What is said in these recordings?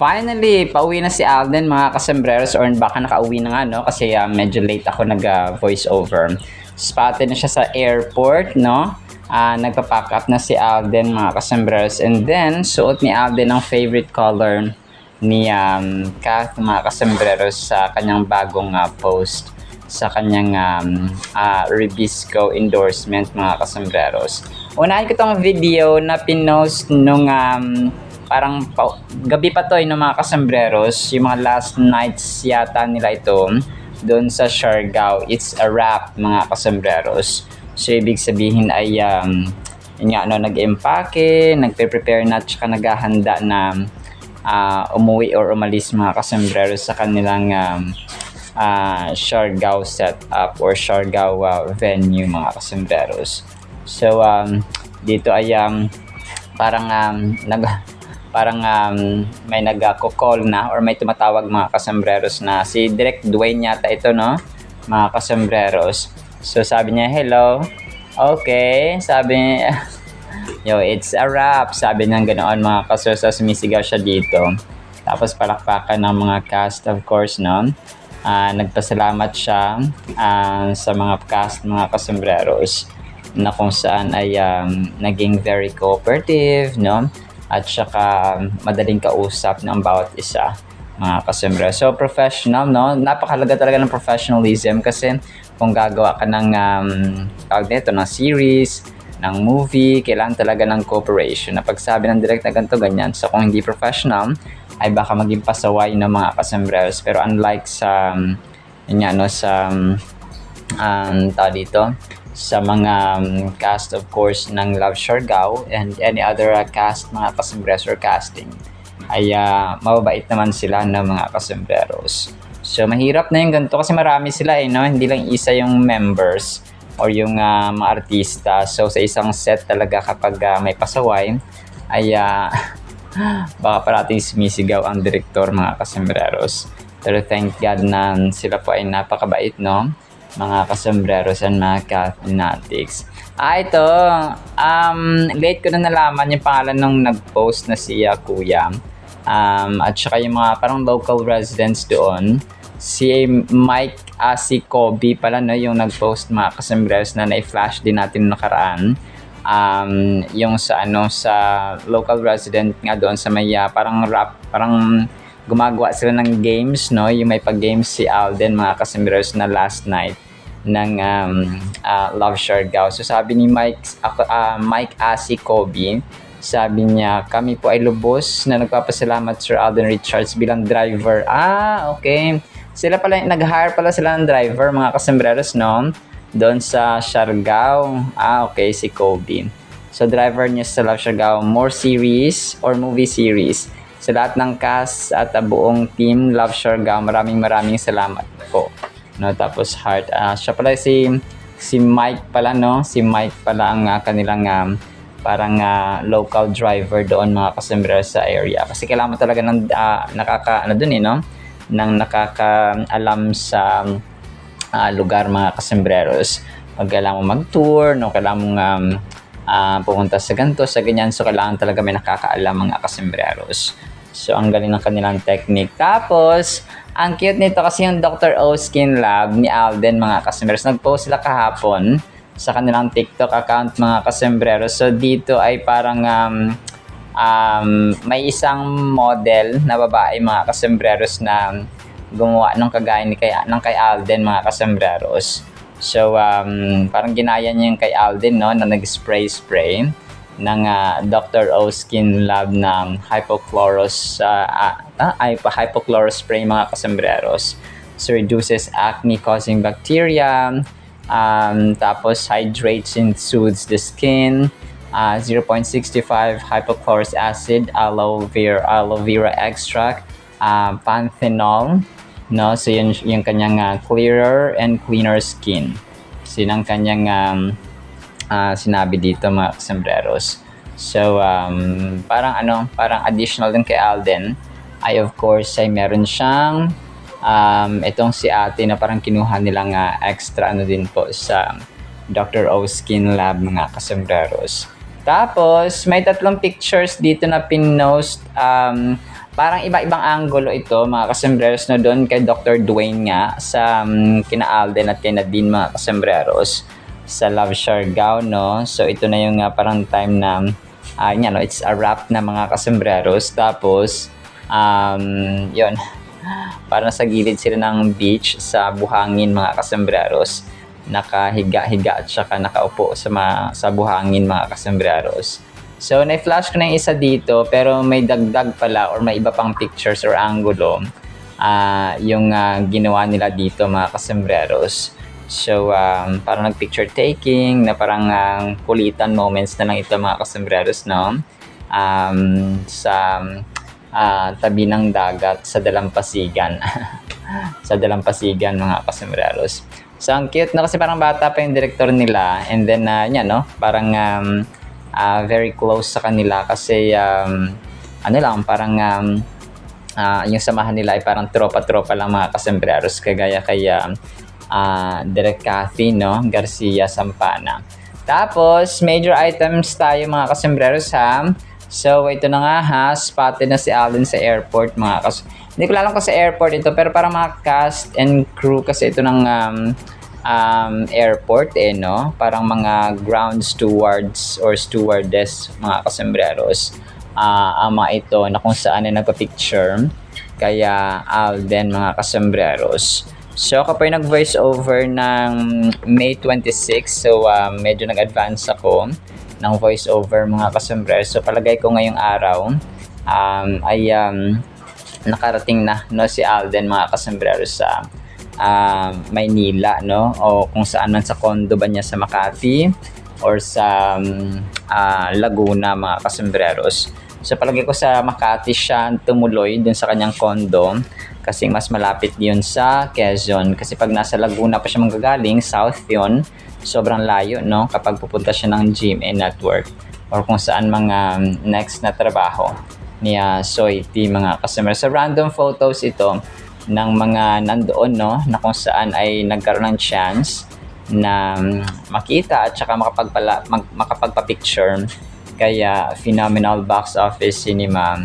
Finally, pauwi na si Alden mga kasembreros or baka nakauwi na nga no kasi medyo late ako nag voice over. Spotted na siya sa airport no. Nagpa-pack up na si Alden mga kasembreros and then suot ni Alden ang favorite color ni Kath mga kasembreros sa kanyang bagong post sa kanyang Ribisco endorsement mga kasembreros. Unahin ko tong video na pinost nung parang gabi pa to no mga kasembreros, yung mga last nights yata nila ito doon sa Siargao. It's a wrap mga kasembreros. So ibig sabihin ay yun nga, nag-empake, nagpe-prepare na at saka naghahanda na umuwi or umalis mga kasembreros sa kanilang Siargao setup or Siargao venue mga kasembreros. So dito ay parang may nagko-call na or may tumatawag mga kasembreros na si Direk Dwayne yata ito no mga kasembreros. So sabi niya hello, okay, sabi niya yo it's a wrap, sabi niya ganoon mga kasembreros. Sumisigaw siya dito tapos palakpakan ng mga cast of course no. Nagpasalamat siya sa mga cast mga kasembreros na kung saan ay naging very cooperative no at saka madaling kausap ng bawat isa mga kasembreros. So professional no, napakahalaga talaga ng professionalism kasi kung gagawa ka ng ng series, ng movie, kailangan talaga ng cooperation na pagsabi ng direct na ganito ganyan. So kung hindi professional ay baka maging pasaway ng mga kasembreros. Pero unlike sa dito sa mga cast of course ng Love Siargao and any other cast mga kasembreros or casting ay mababait naman sila ng mga kasembreros. So mahirap na yung ganito kasi marami sila no? Hindi lang isa yung members or yung mga artista. So sa isang set talaga kapag may pasaway ay baka parating sumisigaw ang direktor mga kasembreros. Pero thank God na sila po ay napakabait no mga kasembreros and mga Kathnatics. Ito, late ko na nalaman yung pangalan nung nag-post na si Kuya. At saka yung mga parang local residents doon. Si Mike si Kobe pala no, yung nag-post mga kasembreros na na-flash din natin nakaraan. Yung sa sa local resident nga doon sa may parang rap, parang gumagawa sila ng games no, yung may pag-games si Alden mga kasembreros na last night ng Love Siargao. So sabi ni Mike si Kobe, sabi niya kami po ay lubos na nagpapasalamat Sir Alden Richards bilang driver. Okay, sila pala nag-hire pala sila ng driver mga kasembreros no doon sa Siargao. Okay, si Kobe. So driver niya sa Love Siargao more series or movie series. Sa lahat ng cast at buong team Love Siargao, maraming salamat po. No, tapos heart. Siya pala si Mike pala no. Si Mike pala ang kanilang parang local driver doon mga kasembreros sa area. Kasi kailangan mo talaga ng nang nakakaalam sa lugar mga kasembreros. Pag kailangan mo mag-tour, no, kailangan mo pupunta sa ganito, sa ganyan. So kailangan talaga may nakakaalam mga kasembreros. So ang galing ng kanilang technique. Tapos ang cute nito kasi yung Dr. O Skin Lab ni Alden mga kasembreros. Nag-post sila kahapon sa kanilang TikTok account mga kasembreros. So dito ay parang may isang model na babae mga kasembreros na gumawa ng kagaya ng kay Alden mga kasembreros. So parang ginaya niya yung kay Alden no, na nag-spray ng Dr. O Skin Lab ng hypochlorous spray mga kasembreros. So reduces acne causing bacteria, tapos hydrates and soothes the skin, 0.65 hypochlorous acid, aloe vera extract, panthenol no. So yung kanyang clearer and cleaner skin. So yun ang kanyang sinabi dito mga kasembreros. So parang additional din kay Alden ay of course ay meron siyang itong si ate na parang kinuha nilang extra din po sa Dr. O Skin Lab mga kasembreros. Tapos may tatlong pictures dito na pinost parang iba-ibang angulo ito mga kasembreros no, doon kay Dr. Dwayne nga sa kina Alden at kay Nadine mga kasembreros sa Love Siargao no. So ito na yung parang time na no, it's a wrap na mga kasembreros. Tapos yun, parang sa gilid sila ng beach sa buhangin mga kasembreros, nakahiga-higa at saka nakaupo sa buhangin mga kasembreros. So, na-flash ko na yung isa dito, pero may dagdag pala or may iba pang pictures or angulo yung ginawa nila dito mga kasembreros. So, parang nag-picture taking na parang kulitan moments na lang ito mga kasembreros, no? Sa tabi ng dagat sa Dalampasigan. Sa Dalampasigan mga kasembreros. So, ang cute na kasi parang bata pa yung director nila. And then, yan, no? Parang very close sa kanila kasi parang yung samahan nila ay parang tropa-tropa lang mga kasembreros kagaya kay Direk Cathy no Garcia Sampana. Tapos major items tayo mga kasembreros ha. So ito na nga ha, spotted na si Alden sa airport mga hindi ko alam kung sa airport ito, pero parang mga cast and crew kasi ito ng airport no, parang mga ground stewards or stewardess mga kasembreros ang mga ito na kung saan ay nagpa-picture kaya Alden mga kasembreros. So ako po yung nag-voice over ng May 26, so medyo nag-advance ako ng voice over mga kasembreros. So palagay ko ngayong araw ay nakarating na no si Alden mga kasembreros sa Maynila no, o kung saan man sa condo ba niya sa Makati or sa Laguna mga kasembreros. So palagi ko sa Makati siya tumuloy dun sa kanyang condo kasi mas malapit yun sa Quezon, kasi pag nasa Laguna pa siya manggagaling, south yun, sobrang layo no kapag pupunta siya ng GMA Network or kung saan mga next na trabaho niya Soy T mga kasembreros. So random photos ito ng mga nandoon no, na kung saan ay nagkaroon ng chance na makita at saka makapagpa-picture kaya Phenomenal Box Office Cinema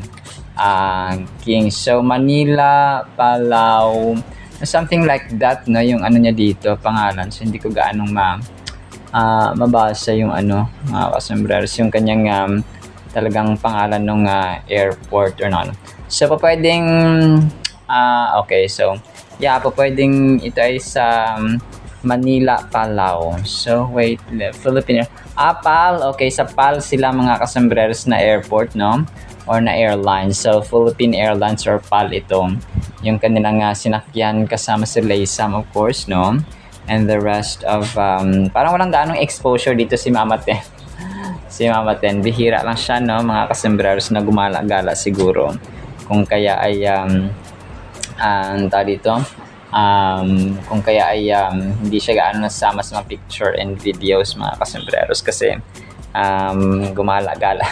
King. So Manila, Palau, something like that no, yung ano niya dito pangalan. So hindi ko gaanong mabasa yung mga kasembreros, yung kanyang talagang pangalan ng airport or no. So pwedeng okay, so yeah, pwedeng ito ay sa Manila, Palau. So wait, Philippine PAL, okay, sa PAL sila mga kasembreros na airport no, or na airline. So Philippine Airlines or PAL ito yung kanilang sinakyan kasama si Laysam of course no, and the rest of parang walang gaanong exposure dito si Mama Ten. Si Mama Ten, bihira lang siya no mga kasembreros na gumala-gala siguro, kung kaya ay kung kaya ay hindi siya gaano nasama sa mga picture and videos mga kasembreros kasi gumala-gala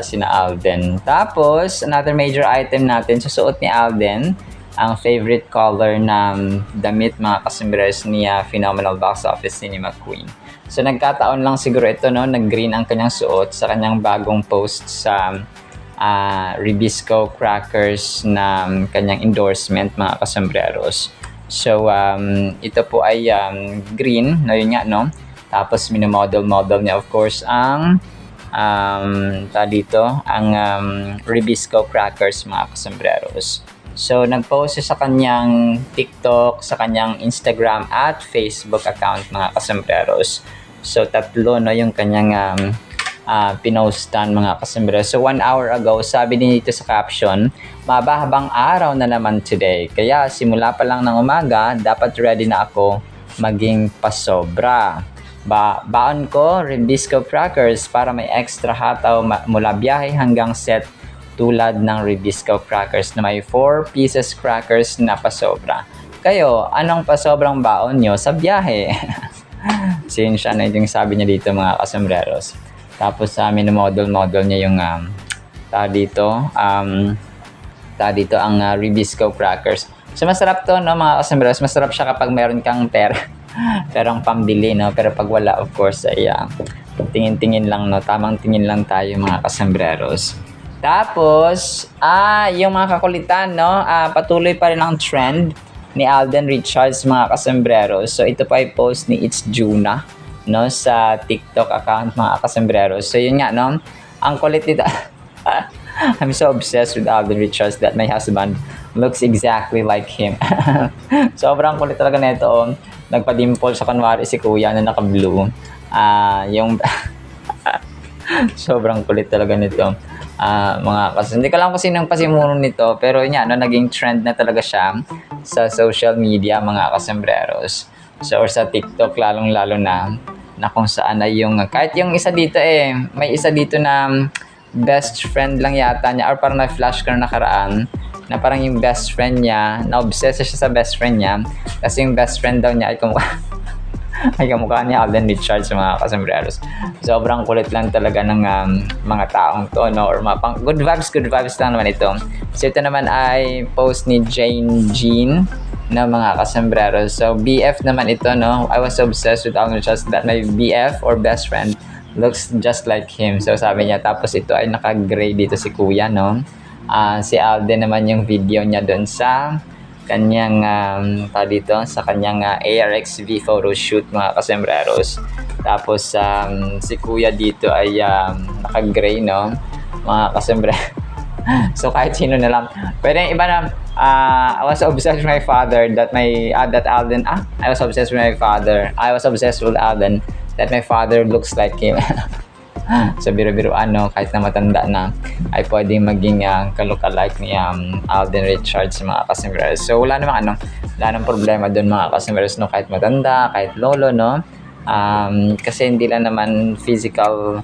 sina Alden. Tapos another major item natin, susuot ni Alden ang favorite color na damit mga kasembreros niya Phenomenal Box Office Cinema Queen. So nagkataon lang siguro ito no, nag-green ang kanyang suot sa kanyang bagong post sa Ribisco Crackers na kanyang endorsement mga kasembreros. So ito po ay green no, yun nga no. Tapos minomodel niya of course ang ang Ribisco Crackers mga kasembreros. So nag-post siya sa kanyang TikTok, sa kanyang Instagram at Facebook account mga kasembreros. So tatlo no yung kanyang pinostan mga kasembreros. So 1 hour ago, sabi din dito sa caption, mabahabang araw na naman today. Kaya simula pa lang ng umaga, dapat ready na ako maging pasobra. Baon ko, Ribisco Crackers para may extra hataw mula biyahe hanggang set, tulad ng Ribisco Crackers na may 4 pieces crackers na pasobra. Kayo, anong pasobrang baon nyo sa biyahe? Siya na yung sabi niya dito mga kasembreros. Tapos model niya yung dito ang Ribisco Crackers. So masarap to no mga kasembreros, masarap siya kapag meron kang perang pambili no, pero pag wala of course ay tingin-tingin lang no, tamang tingin lang tayo mga kasembreros. Tapos, yung mga kakulitan, no? Patuloy pa rin ang trend ni Alden Richards, mga kasembreros. So, ito pa ay post ni It's Juna, no? Sa TikTok account, mga kasembreros. So, yun nga, no? Ang kulit nito. I'm so obsessed with Alden Richards that my husband looks exactly like him. Sobrang kulit talaga nito. Oh. Nagpa-dimple sa kunwari si kuya na naka-blue. Yung sobrang kulit talaga nito. Mga kasi hindi ko lang kung sinong pasimuno nito, pero yun, no, naging trend na talaga siya sa social media, mga kasembreros. So, or sa TikTok, lalong-lalo na kung saan ay yung, kahit yung isa dito may isa dito na best friend lang yata niya, or parang na-flash ka na nakaraan, na parang yung best friend niya, na-obsess siya sa best friend niya, kasi yung best friend daw niya ay kamukha ni Alden Richards, mga kasembreros. Sobrang kulit lang talaga ng mga taong to, no? Or mga good vibes lang naman ito. So ito naman ay post ni Jane Jean na mga kasembreros. So BF naman ito, no? I was obsessed with Alden Richards that my BF or best friend looks just like him. So sabi niya, tapos ito ay naka-gray dito si kuya, no? Si Alden naman yung video niya doon sa kanyang sa kanyang ARXV photo shoot, mga kasembreros. Tapos si kuya dito ay naka-gray, no? Mga kasembreros. So kahit sino na lang. Pwede iba na I was obsessed with my father that Alden I was obsessed with my father. I was obsessed with Alden that my father looks like him. So biro-biroan, no, kahit na matanda na ay pwedeng maging ka-look-alike ni Alden Richards, mga kasembreros. So wala namang problema doon, mga kasembreros, no, kahit matanda, kahit lolo, no. Kasi hindi lang naman physical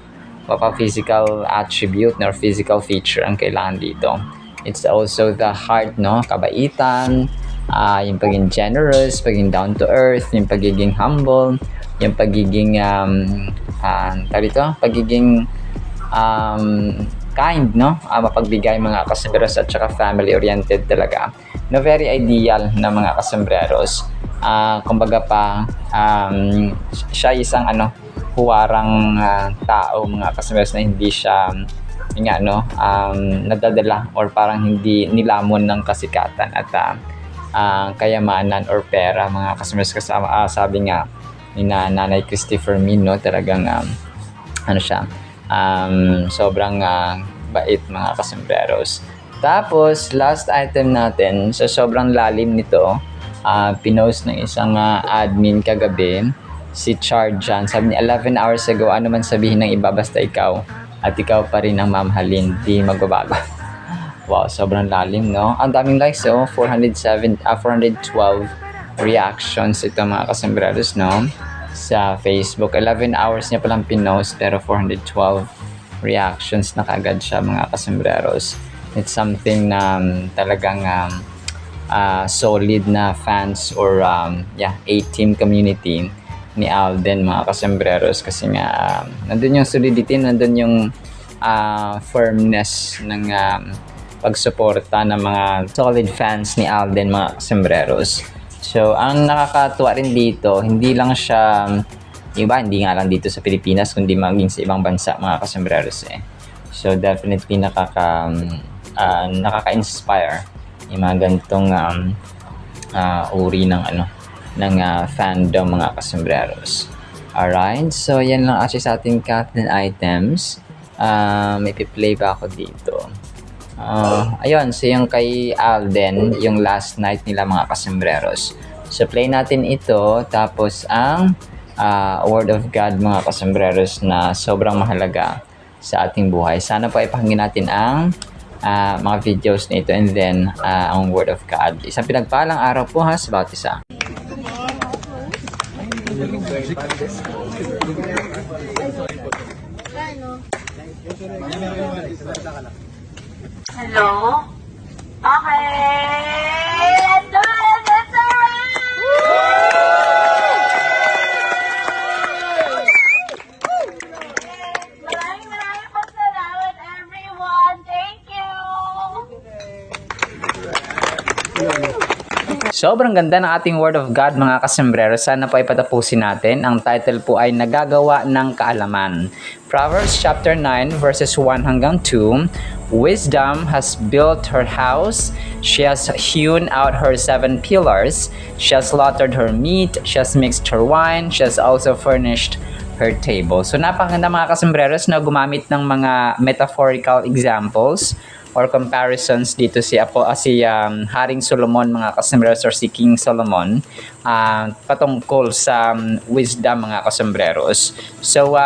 attribute nor physical feature ang kailangan dito. It's also the heart, no, kabaitan, yung pagiging generous, pagiging down to earth, yung pagiging humble, yung pagiging pagiging kind, no? Mapagbigay, mga kasembreros, at saka family oriented talaga. No, very ideal na mga kasembreros. Kumbaga pa siya isang huwarang tao, mga kasembreros, na hindi siya nadadala or parang hindi nilamon ng kasikatan at kayamanan or pera, mga kasembreros. Kasama sabi nga ni Nanay Christopher Min, no, talagang siya sobrang bait, mga kasembreros. Tapos last item natin, so sobrang lalim nito, pinost ng isang admin kagabi, si Charjan. Sabi niya, 11 hours ago, ano man sabihin ng iba, basta ikaw at ikaw pa rin ang mamahalin, di magbabago. Wow, sobrang lalim, no? Ang daming likes, 412 reactions ito, mga kasembreros, no? Sa Facebook. 11 hours niya palang pinost, pero 412 reactions na kagad siya, mga kasembreros. It's something na talagang solid na fans or A-team community ni Alden, mga kasembreros, kasi nga nandun yung solidity, nandun yung firmness ng pagsuporta ng mga solid fans ni Alden, mga kasembreros. So, ang nakakatuwa rin dito, hindi lang siya, hindi nga lang dito sa Pilipinas, kundi maging sa ibang bansa, mga kasembreros. So, definitely nakaka-inspire yung mga ganitong uri ng fandom, mga kasembreros. Alright, so yan lang actually sa ating captain items. May play pa ako dito. Ayun, so yung kay Alden, yung last night nila, mga kasembreros. So play natin ito, tapos ang Word of God, mga kasembreros, na sobrang mahalaga sa ating buhay. Sana po ipakinggan natin ang mga videos na ito, and then ang Word of God. Isang pinagpalang araw po, ha, sa bawat isa. Hello? Okay! Let's do it! Let's do it! Maraming pong salamat, everyone! Thank you! Sobrang ganda ng ating Word of God mga kasembrero. Sana po ay patapusin natin. Ang title po ay Nagagawa ng Kaalaman. Proverbs chapter 9 verses 1 hanggang 2. Wisdom has built her house. She has hewn out her 7 pillars. She has slaughtered her meat. She has mixed her wine. She has also furnished her table. So napakaganda mga kasembreros na gumamit ng mga metaphorical examples or comparisons dito si Haring Solomon mga kasembreros or si King Solomon patungkol sa wisdom mga kasembreros. So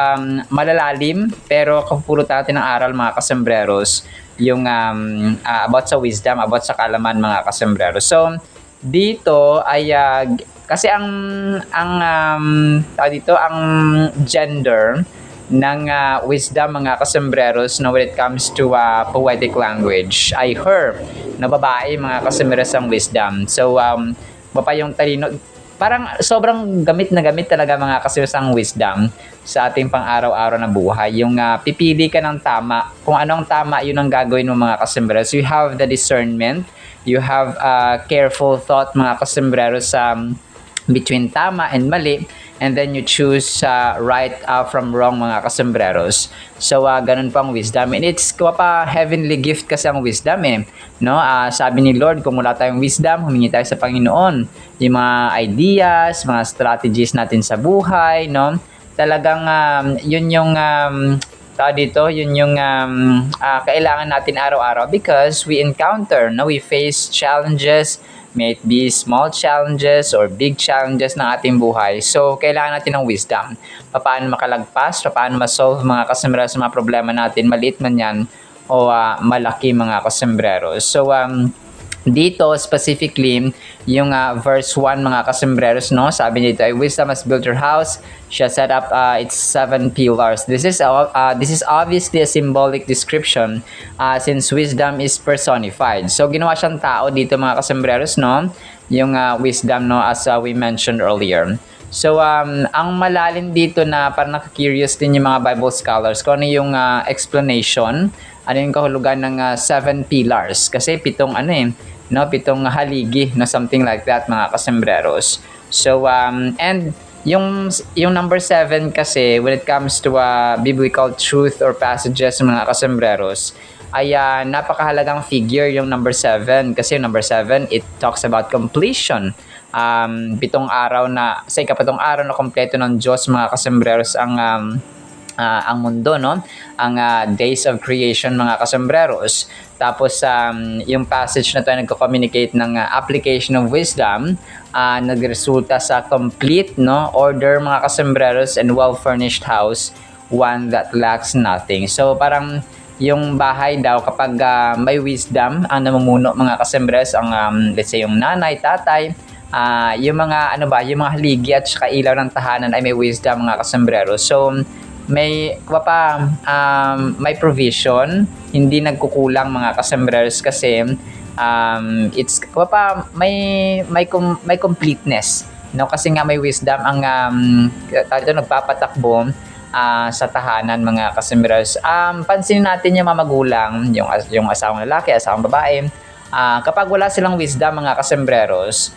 malalalim pero kapupulot natin ng aral mga kasembreros yung about sa wisdom, about sa kaalaman mga kasembreros. So dito ay kasi ang gender ng wisdom mga kasembreros when it comes to poetic language ay her, na babae mga kasembreros ang wisdom. So baba yung talino, parang sobrang gamit na gamit talaga mga kasembreros ang wisdom sa ating pang-araw-araw na buhay. Yung pipili ka ng tama, kung anong tama yun ang gagawin mo mga kasembreros. You have the discernment, you have careful thought mga kasembreros between tama and mali, and then you choose right from wrong mga kasembreros. So ganun po ang wisdom, and it's pa heavenly gift kasi ang wisdom no? Sabi ni Lord, kung wala tayong wisdom, humingi tayo sa Panginoon yung mga ideas, mga strategies natin sa buhay, no? Talagang yun yung kailangan natin araw-araw, because we encounter, no, we face challenges, may it be small challenges or big challenges ng ating buhay. So, kailangan natin ng wisdom. Paano makalagpas, paano ma-solve mga kasembreros sa mga problema natin, maliit man yan o malaki mga kasembreros. So, dito specifically yung verse 1 mga kasembreros, no, sabi dito ay wisdom has built her house, she has set up its 7 pillars. This is obviously a symbolic description since wisdom is personified. So ginawa siyang tao dito mga kasembreros, no, yung wisdom, no, as we mentioned earlier. So ang malalim dito na parang nakaka-curious din yung mga Bible scholars kung ano yung explanation, ano yung kahulugan ng 7 pillars, kasi pitong pitong haligi, no, something like that mga kasembreros. So and yung number 7 kasi when it comes to biblical truth or passages mga kasembreros ay napakahalagang figure yung number 7, kasi yung number 7 it talks about completion. Pitong araw na sa ikapitong araw na kompleto ng Diyos mga kasembreros ang mundo, no, ang days of creation mga kasembreros. Tapos yung passage na to ay nagko-communicate ng application of wisdom, nagresulta sa complete, no, order mga kasembreros and well-furnished house, one that lacks nothing. So parang yung bahay daw kapag may wisdom ang namumuno mga kasembreros, ang let's say yung nanay, tatay, yung mga yung mga haligi at saka ilaw ng tahanan ay may wisdom mga kasembreros. So may may provision, hindi nagkukulang mga kasembreros, kasi it's may completeness, no, kasi nga may wisdom ang nagpapatakbo sa tahanan mga kasembreros. Pansinin natin yung mga magulang, yung asawang lalaki, asawang babae, kapag wala silang wisdom mga kasembreros,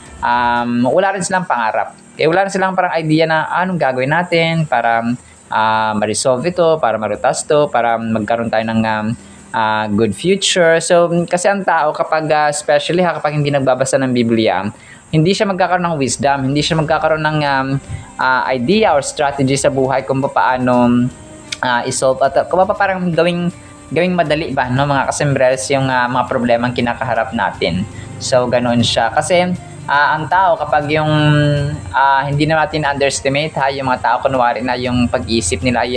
wala rin silang pangarap. Wala rin silang parang idea na anong gagawin natin para ma-resolve ito, para marutas to, para magkaroon tayo ng good future. So kasi ang tao kapag especially kapag hindi nagbabasa ng Biblia, hindi siya magkakaroon ng wisdom, hindi siya magkakaroon ng idea or strategy sa buhay kung paano isolve at kung parang gawing madali ba, no, mga kasembreros yung mga problemang kinakaharap natin. So ganoon siya, kasi ang tao kapag yung hindi na natin underestimate yung mga tao, kunwari na yung pag-iisip nila ay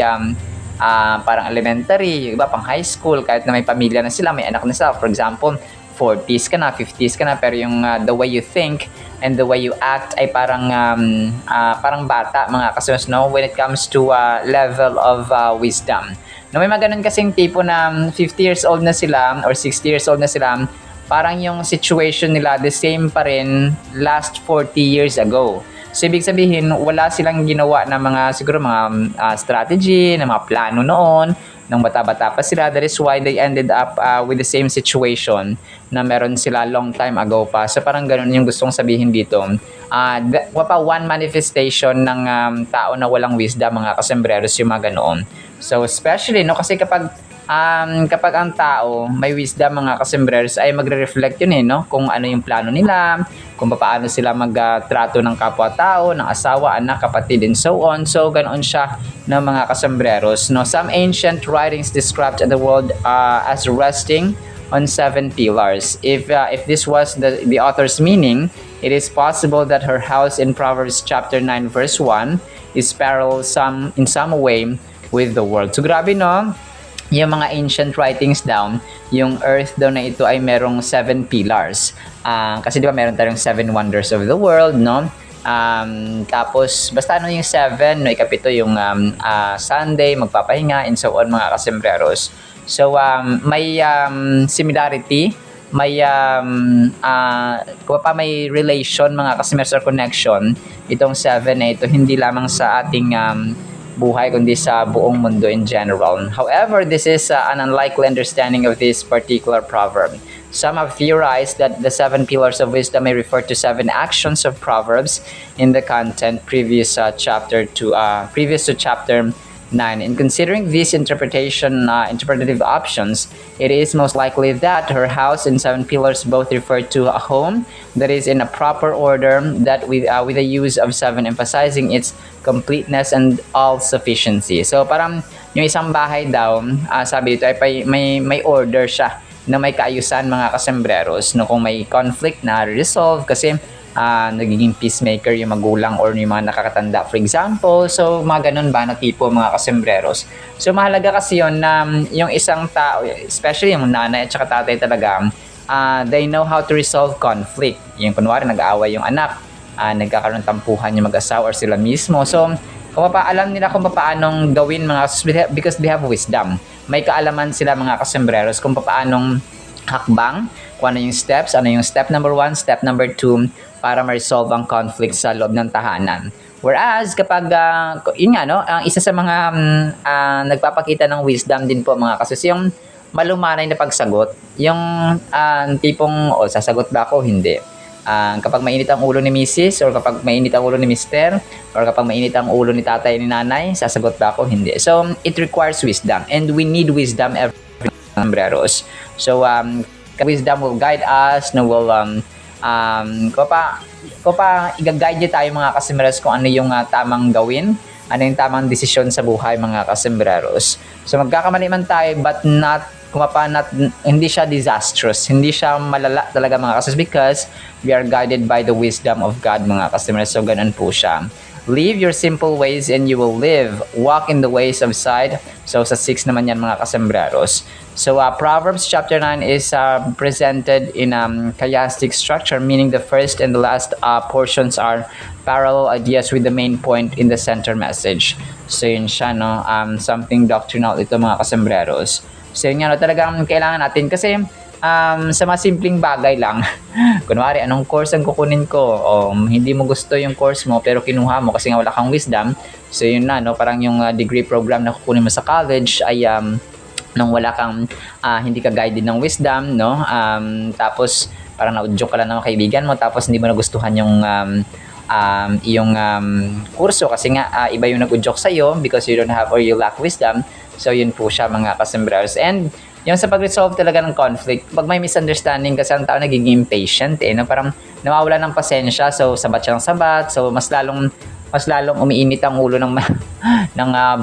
parang elementary, yung iba pang high school, kahit na may pamilya na sila, may anak na sila, for example 40s ka na, 50s ka na, pero yung the way you think and the way you act ay parang bata mga kasembreros, no, when it comes to level of wisdom. No, may mga ganun kasing tipo na 50 years old na sila or 60 years old na sila, parang yung situation nila the same pa rin last 40 years ago. So ibig sabihin wala silang ginawa na mga siguro mga strategy, na mga plano noon, nung bata-bata pa sila. That is why they ended up with the same situation na meron sila long time ago pa. So parang ganun yung gustong sabihin dito. One manifestation ng tao na walang wisdom, mga kasembreros, yung mga ganoon. So especially, no, kasi kapag ang tao may wisdom, mga kasembreros, ay magre-reflect yun no, kung ano yung plano nila, kung paano sila magtrato ng kapwa-tao, ng asawa, anak, kapatid, and so on. So ganoon siya ng mga kasembreros, no. Some ancient writings described the world as resting on 7 pillars. If this was the author's meaning, it is possible that her house in Proverbs chapter 9 verse 1 is parallel in some way with the world. So grabe, no? Yung mga ancient writings down, yung earth daw na ito ay merong 7 pillars. Kasi di ba meron tayong 7 wonders of the world, no? Tapos basta ano yung 7, no, ikapito yung Sunday, magpapahinga, and so on, mga kasembreros. So may similarity, may may relation, mga kasembreros, or connection itong 7 na ito, hindi lamang sa ating buhay kundi sa buong mundo in general. However, this is an unlikely understanding of this particular proverb. Some have theorized that the 7 pillars of wisdom may refer to 7 actions of Proverbs in the content previous to chapter 9. In considering these interpretative options, it is most likely that her house and 7 pillars both refer to a home that is in a proper order, that with the use of 7 emphasizing its completeness and all sufficiency. So parang yung isang bahay daw, sabi dito ay may order siya, na may kaayusan, mga kasembreros, no, kung may conflict na resolve kasi nagiging peacemaker yung magulang or yung mga nakakatanda, for example. So mga ganun ba na tipo, mga kasembreros. So mahalaga kasi yun na yung isang tao, especially yung nanay at saka tatay talaga, they know how to resolve conflict. Yung kunwari nag-aaway yung anak, nagkakaroon ng tampuhan yung mag-asawa or sila mismo. So alam nila kung paanong gawin, because they have wisdom. May kaalaman sila, mga kasembreros, kung paanong hakbang, kung ano yung steps, ano yung step number 1, step number 2, para ma-resolve ang conflict sa loob ng tahanan. Whereas kapag yun nga, no, ang isa sa mga nagpapakita ng wisdom din po, mga kasus, yung malumanay na pagsagot, yung tipong sasagot ba ako, hindi. Kapag mainit ang ulo ni Mrs. or kapag mainit ang ulo ni Mr. or kapag mainit ang ulo ni tatay ni nanay, sasagot ba ako, hindi. So it requires wisdom, and we need wisdom every sombreros. So wisdom will guide us, no, will i-guide niyo tayo, mga kasembreros, kung ano yung tamang gawin, ano yung tamang desisyon sa buhay, mga kasembreros. So magkakamali man tayo, but hindi siya disastrous, hindi siya malala talaga, mga kasembreros, because we are guided by the wisdom of God, mga kasembreros. So ganun po siya. Live your simple ways and you will live. Walk in the ways of sight. So sa 6 naman yan, mga kasembreros. So Proverbs chapter 9 is presented in chiastic structure, meaning the first and the last portions are parallel ideas with the main point in the center message. So yun siya, no? Something doctrinal ito, mga kasembreros. So yun nga, no, talagang kailangan natin kasi sa mga simpleng bagay lang. Kunwari, anong course ang kukunin ko? O hindi mo gusto yung course mo pero kinuha mo kasi nga wala kang wisdom. So yun na, no, parang yung degree program na kukunin mo sa college ay nung wala kang hindi ka guided ng wisdom, no? Tapos parang na-joke ka lang ng kaibigan mo, tapos hindi mo nagustuhan yung iyong kurso kasi nga iba yung nag-joke sa'yo because you don't have or you lack wisdom. So yun po siya, mga kasembreros. And yung sa pag-resolve talaga ng conflict, pag may misunderstanding kasi ang tao nagiging impatient, no? Parang nawawala ng pasensya, so sabat siya ng sabat, so mas lalong umiinit ang ulo ng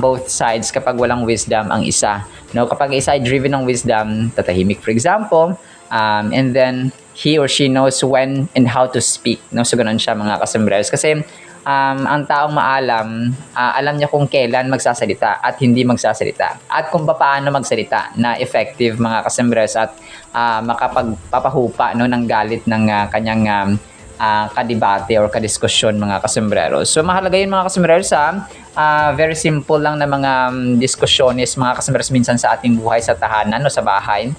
both sides kapag walang wisdom ang isa, no? Kapag isa ay driven ng wisdom, tatahimik, for example, and then he or she knows when and how to speak, no? So ganun siya, mga kasembreros, kasi ang taong maalam, alam niya kung kailan magsasalita at hindi magsasalita, at kung paano magsalita na effective, mga kasembreros, at makapagpapahupa, no, ng galit ng kanyang kadibate or kadiskusyon, mga kasembreros. So mahalaga yun, mga kasembreros, very simple lang na mga diskusyones, mga kasembreros, minsan sa ating buhay sa tahanan o sa bahay.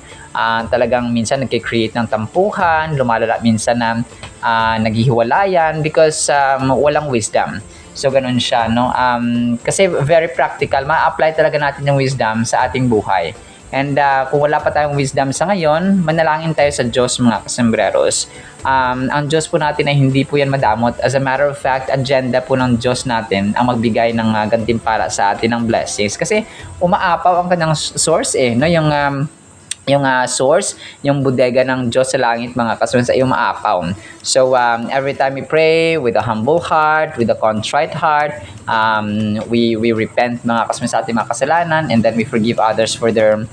Talagang minsan nagki-create ng tampuhan, lumalala minsan na naghihiwalayan because walang wisdom. So, ganun siya, no? Kasi very practical, ma-apply talaga natin yung wisdom sa ating buhay. And kung wala pa tayong wisdom sa ngayon, manalangin tayo sa Diyos, mga kasembreros. Ang Diyos po natin ay hindi po yan madamot. As a matter of fact, agenda po ng Diyos natin ang magbigay ng gantimpala sa atin ng blessings. Kasi umaapaw ang kanyang source no? Yung source, yung bodega ng Diyos sa langit, mga kasunod, sa iyong maapaw. So, every time we pray with a humble heart, with a contrite heart, we repent, mga kasunod, sa ating mga kasalanan, and then we forgive others for their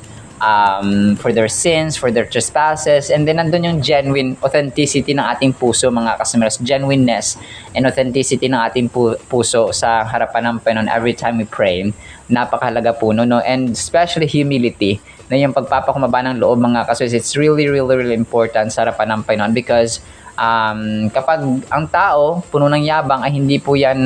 sins, for their trespasses, and then nandun yung genuine authenticity ng ating puso, mga kasunod, genuineness and authenticity ng ating puso sa harapan ng Panginoon every time we pray. Napakahalaga po, no? And especially humility, na yung pagpapakumaba ng loob, mga kasunod, it's really, really, really important sa harapan ng Panginoon because kapag ang tao puno ng yabang ay hindi po yan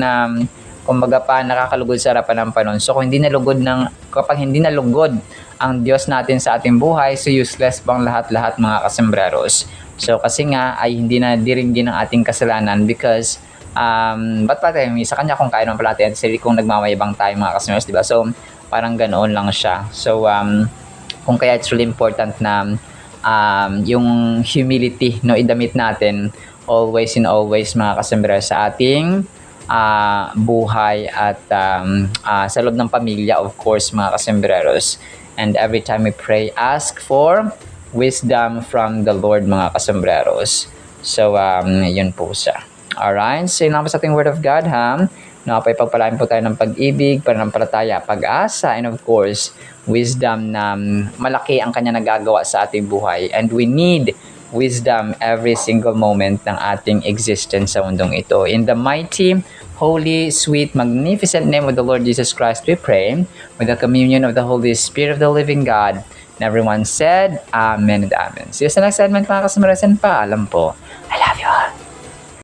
kumbaga pa nakakalugod sa harapan ng Panginoon. So kapag hindi nalugod ang Diyos natin sa ating buhay, so useless bang lahat-lahat, mga kasembreros. So kasi nga ay hindi na diringgin ang ating kasalanan because ba't pa tayo sa kanya kung kaya naman pala tayo sarili kung nagmamayabang tayo, mga kasembreros, diba? So parang ganoon lang siya. So kung kaya it's really important na yung humility, no, idamit natin always and always, mga kasembreros, sa ating buhay at sa loob ng pamilya, of course, mga kasembreros. And every time we pray, ask for wisdom from the Lord, mga kasembreros. So, yun po siya. Alright, so yun lang po sa ating Word of God, ha? Napapagpalain po tayo ng pag-ibig, pananampalataya, pag-asa, and of course, wisdom na malaki ang kanya nagagawa sa ating buhay. And we need wisdom every single moment ng ating existence sa mundong ito. In the mighty, holy, sweet, magnificent name of the Lord Jesus Christ, we pray, with the communion of the Holy Spirit of the living God. And everyone said, Amen and Amen. See you sa next segment, mga kasamaras, and paalam po.